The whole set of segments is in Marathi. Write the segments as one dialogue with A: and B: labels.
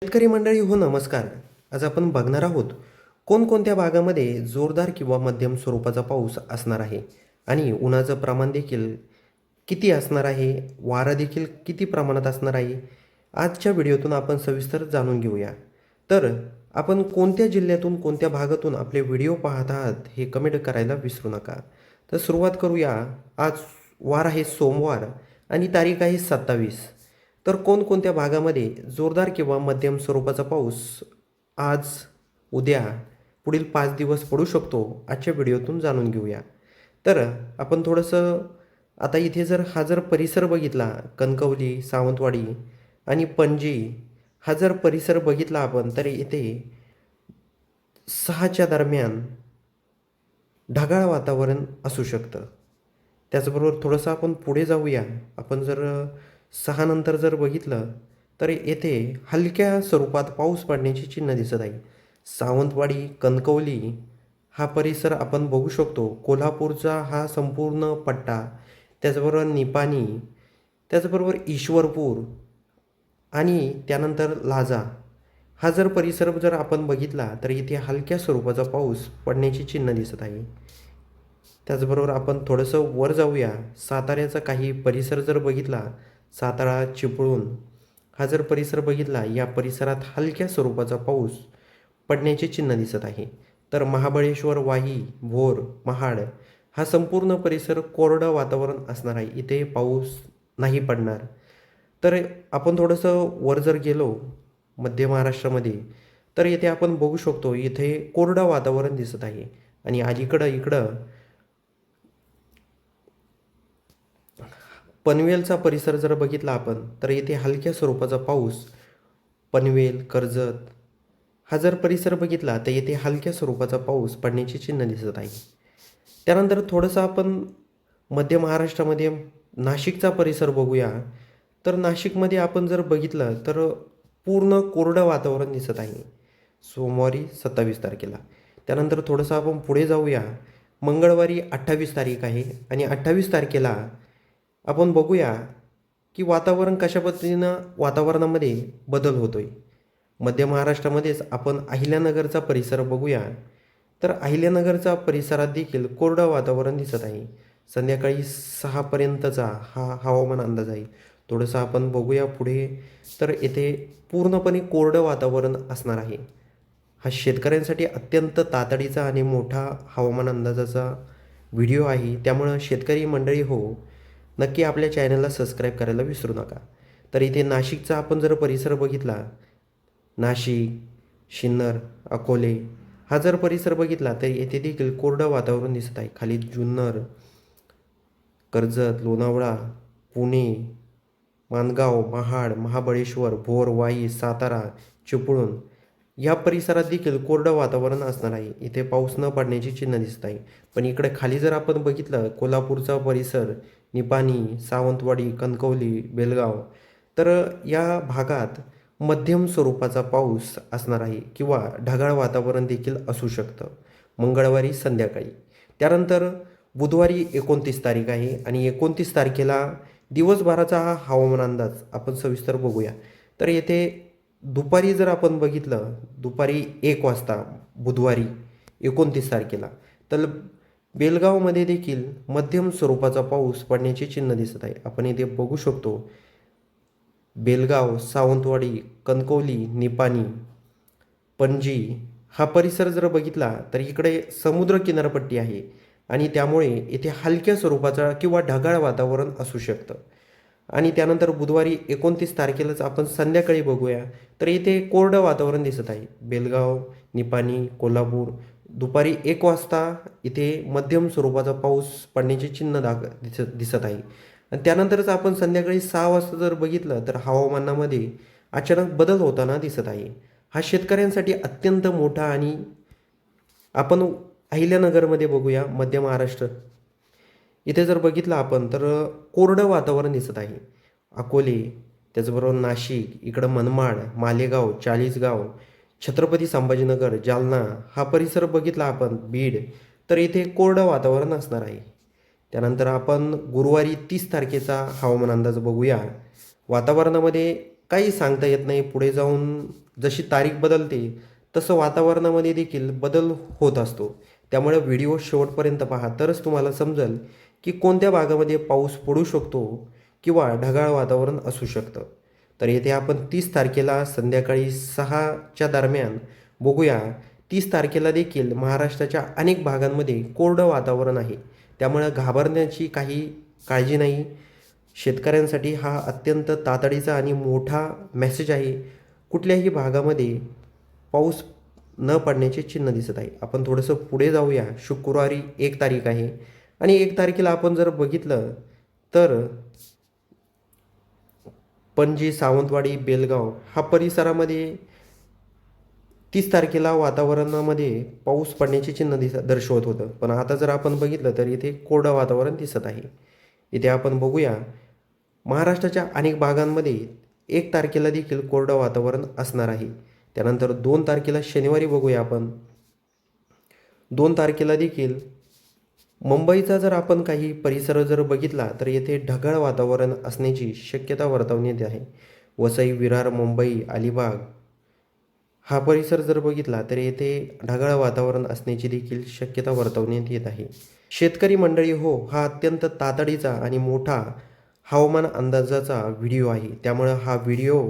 A: शेतकरी मंडळी हो नमस्कार. आज आपण बघणार आहोत कोणकोणत्या भागामध्ये जोरदार किंवा मध्यम स्वरूपाचा पाऊस असणार आहे आणि उन्हाचं प्रमाण देखील किती असणार आहे, वारा देखील किती प्रमाणात असणार आहे. आजच्या व्हिडिओतून आपण सविस्तर जाणून घेऊया. तर आपण कोणत्या जिल्ह्यातून कोणत्या भागातून आपले व्हिडिओ पाहत आहात हे कमेंट करायला विसरू नका. तर सुरुवात करूया. आज वार आहे सोमवार आणि तारीख आहे 27. तर कोणकोणत्या भागामध्ये जोरदार किंवा मध्यम स्वरूपाचा पाऊस आज, उद्या, पुढील 5 दिवस पडू शकतो, आजच्या व्हिडिओतून जाणून घेऊया. तर आपण थोडंसं आता इथे जर परिसर बघितला, कणकवली, सावंतवाडी आणि पणजी हा जर परिसर बघितला आपण, तर इथे 6च्या दरम्यान ढगाळ वातावरण असू शकतं. त्याचबरोबर थोडंसं आपण पुढे जाऊया. आपण जर 6 नंतर जर बघितलं, तर येथे हलक्या स्वरूपात पाऊस पडण्याची चिन्ह दिसत आहे. सावंतवाडी, कणकवली हा परिसर आपण बघू शकतो. कोल्हापूरचा हा संपूर्ण पट्टा, त्याचबरोबर निपाणी, त्याचबरोबर ईश्वरपूर आणि त्यानंतर लाजा हा जर परिसर जर आपण बघितला, तर इथे हलक्या स्वरूपाचा पाऊस पडण्याची चिन्ह दिसत आहे. त्याचबरोबर आपण थोडंसं वर जाऊया. साताऱ्याचा काही परिसर जर बघितला, सातारा, चिपळूण हा जर परिसर बघितला, या परिसरात हलक्या स्वरूपाचा पाऊस पडण्याचे चिन्ह दिसत आहे. तर महाबळेश्वर, वाही, भोर, महाड हा संपूर्ण परिसर कोरडं वातावरण असणार आहे. इथे पाऊस नाही पडणार. तर आपण थोडंसं वर जर गेलो मध्य महाराष्ट्रामध्ये, तर येथे आपण बघू शकतो इथे कोरडं वातावरण दिसत आहे. आणि अलीकडं इकडं पनवेलचा परिसर जर बघितला आपण, तर येथे हलक्या स्वरूपाचा पाऊस पनवेल, कर्जत हा जर परिसर बघितला, तर येथे हलक्या स्वरूपाचा पाऊस पडण्याची चिन्ह दिसत आहे. त्यानंतर थोडंसं आपण मध्य महाराष्ट्रामध्ये नाशिकचा परिसर बघूया. तर नाशिकमध्ये आपण जर बघितलं, तर पूर्ण कोरडं वातावरण दिसत आहे सोमवारी 27 तारखेला. त्यानंतर थोडंसं आपण पुढे जाऊया. मंगळवारी 28 तारीख आहे आणि 28 तारखेला आपण बघूया की वातावरण कशा पद्धतीनं वातावरणामध्ये बदल होतोय. मध्य महाराष्ट्रामध्येच आपण अहिल्यानगरचा परिसर बघूया. तर अहिल्यानगरचा परिसरात देखील कोरडं वातावरण दिसत आहे. संध्याकाळी 6पर्यंतचा हा हवामान अंदाज आहे. थोडंसं आपण बघूया पुढे, तर येथे पूर्णपणे कोरडं वातावरण असणार आहे. हा शेतकऱ्यांसाठी अत्यंत तातडीचा आणि मोठा हवामान अंदाजाचा व्हिडिओ आहे. त्यामुळं शेतकरी मंडळी हो, नक्की आपल्या चॅनलला सबस्क्राईब करायला विसरू नका. तर इथे नाशिकचा आपण जर परिसर बघितला, नाशिक, सिन्नर, अकोले हा जर परिसर बघितला, तर येथे देखील कोरडं वातावरण दिसत आहे. खाली जुन्नर, कर्जत, लोणावळा, पुणे, माणगाव, महाड, महाबळेश्वर, भोर, वाई, सातारा, चिपळूण या परिसरात देखील कोरडं वातावरण असणार आहे. इथे पाऊस न पडण्याची चिन्ह दिसत आहे. पण इकडे खाली जर आपण बघितलं, कोल्हापूरचा परिसर, निपाणी, सावंतवाडी, कणकवली, बेलगाव, तर या भागात मध्यम स्वरूपाचा पाऊस असणार आहे किंवा ढगाळ वातावरण देखील असू शकतं मंगळवारी संध्याकाळी. त्यानंतर बुधवारी 29 तारीख आहे आणि 29 तारखेला दिवसभराचा हा हवामान अंदाज आपण सविस्तर बघूया. तर येथे दुपारी जर आपण बघितलं, दुपारी 1 वाजता बुधवारी 29 तारखेला, तर बेलगावमध्ये देखील मध्यम स्वरूपाचा पाऊस पडण्याचे चिन्ह दिसत आहे. आपण इथे बघू शकतो बेलगाव, सावंतवाडी, कणकवली, निपाणी, पणजी हा परिसर जर बघितला, तर इकडे समुद्र किनारपट्टी आहे आणि त्यामुळे इथे हलक्या स्वरूपाचा किंवा ढगाळ वातावरण असू शकतं. आणि त्यानंतर बुधवारी 29 तारखेलाच आपण संध्याकाळी बघूया, तर इथे कोरडं वातावरण दिसत आहे. बेलगाव, निपाणी, कोल्हापूर दुपारी 1 वाजता इथे मध्यम स्वरूपाचा पाऊस पडण्याचे चिन्ह दिसत आहे. आणि त्यानंतरच आपण संध्याकाळी 6 वाजता जर बघितलं, तर हवामानामध्ये अचानक बदल होताना दिसत आहे. हा शेतकऱ्यांसाठी अत्यंत मोठा आणि आपण अहिल्यानगरमध्ये बघूया मध्य महाराष्ट्र. इथे जर बघितलं आपण, तर कोरडं वातावरण दिसत आहे. अकोले, त्याचबरोबर नाशिक, इकडं मनमाड, मालेगाव, चाळीसगाव, छत्रपती संभाजीनगर, जालना हा परिसर बघितला आपण, बीड, तर इथे कोरडं वातावरण असणार आहे. त्यानंतर आपण गुरुवारी 30 तारखेचा हवामान अंदाज बघूया. वातावरणामध्ये काही सांगता येत नाही. पुढे जाऊन जशी तारीख बदलते तसं वातावरणामध्ये देखील बदल होत असतो. त्यामुळे व्हिडिओ शेवटपर्यंत पहा, तरच तुम्हाला समजेल की कोणत्या भागामध्ये पाऊस पडू शकतो किंवा ढगाळ वातावरण असू शकतं. तर येथे आपण 30 तारखेला संध्याकाळी 6च्या दरम्यान बघूया. 30 तारखेला देखील महाराष्ट्राच्या अनेक भागांमध्ये कोरडं वातावरण आहे. त्यामुळे घाबरण्याची काही काळजी नाही. शेतकऱ्यांसाठी हा अत्यंत तातडीचा आणि मोठा मेसेज आहे. कुठल्याही भागामध्ये पाऊस न पडण्याचे चिन्ह दिसत आहे. आपण थोडंसं पुढे जाऊया. शुक्रवारी 1 तारीख आहे आणि 1 तारखेला आपण जर बघितलं तर पणजी, सावंतवाडी, बेलगाव हा परिसरामध्ये 30 तारखेला वातावरणामध्ये पाऊस पडण्याचे चिन्ह दर्शवत होतं. पण आता जर आपण बघितलं तर इथे कोरडं वातावरण दिसत आहे. इथे आपण बघूया महाराष्ट्राच्या अनेक भागांमध्ये 1 तारखेला देखील कोरडं वातावरण असणार आहे. त्यानंतर 2 तारखेला शनिवारी बघूया आपण. 2 तारखेला देखील मुंबईचा जर आपण काही परिसर जर बघितला तर येथे ढगाळ वातावरण असण्याची शक्यता वर्तवण्यात आहे. वसई, विरार, मुंबई, अलिबाग हा परिसर जर बघितला तर येथे ढगाळ वातावरण असण्याची देखील शक्यता वर्तवण्यात येत आहे. शेतकरी मंडळी हो, हा अत्यंत तातडीचा आणि मोठा हवामान अंदाजाचा व्हिडिओ आहे. त्यामुळं हा व्हिडिओ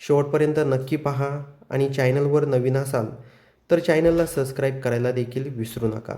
A: शेवटपर्यंत नक्की पहा आणि चॅनलवर नवीन असाल तर चॅनलला सबस्क्राईब करायला देखील विसरू नका.